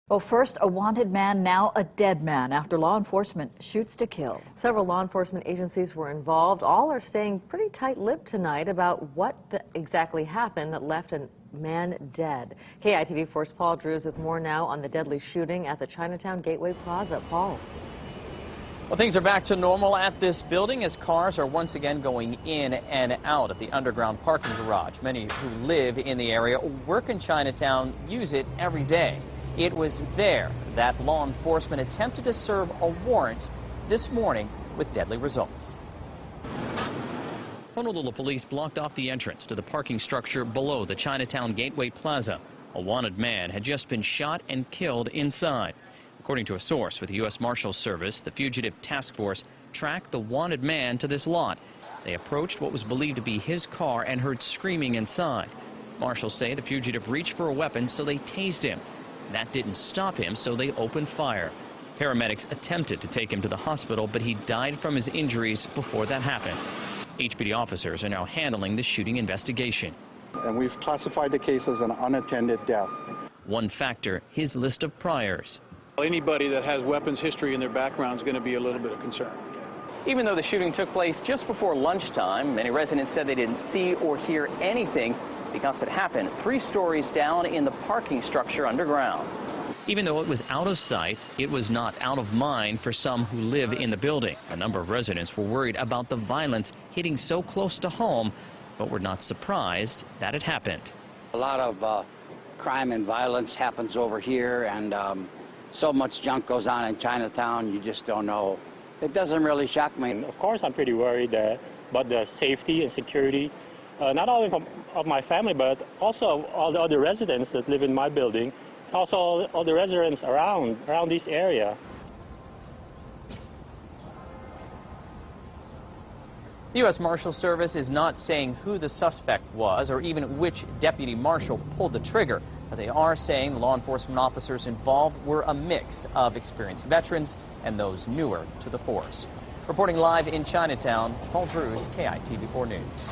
Well, first a wanted man, now a dead man after law enforcement shoots to kill. Several law enforcement agencies were involved. All are staying pretty tight-lipped tonight about what exactly happened that left a man dead. KITV4's Paul Drews with more now on the deadly shooting at the Chinatown Gateway Plaza. Paul. Well, things are back to normal at this building as cars are once again going in and out of the underground parking garage. Many who live in the area or work in Chinatown use it every day. It was there that law enforcement attempted to serve a warrant this morning with deadly results. Honolulu police blocked off the entrance to the parking structure below the Chinatown Gateway Plaza. A wanted man had just been shot and killed inside. According to a source with the U.S. Marshals Service, the Fugitive Task Force tracked the wanted man to this lot. They approached what was believed to be his car and heard screaming inside. Marshals say the fugitive reached for a weapon, so they tased him. That didn't stop him, so they opened fire. Paramedics attempted to take him to the hospital, but he died from his injuries before that happened. HPD officers are now handling the shooting investigation. And we've classified the case as an unattended death. One factor, his list of priors. Anybody that has weapons history in their background is going to be a little bit of concern. Even though the shooting took place just before lunchtime, many residents said they didn't see or hear anything because it happened 3 stories down in the parking structure underground. Even though it was out of sight, it was not out of mind for some who live in the building. A number of residents were worried about the violence hitting so close to home, but were not surprised that it happened. A lot of crime and violence happens over here, and so much junk goes on in Chinatown, you just don't know. It doesn't really shock me. And of course, I'm pretty worried about the safety and security, not only of my family, but also of all the other residents that live in my building, also all the residents around this area. The U.S. Marshals Service is not saying who the suspect was or even which deputy marshal pulled the trigger, but they are saying the law enforcement officers involved were a mix of experienced veterans and those newer to the force. Reporting live in Chinatown, Paul Drews, KITV4 News.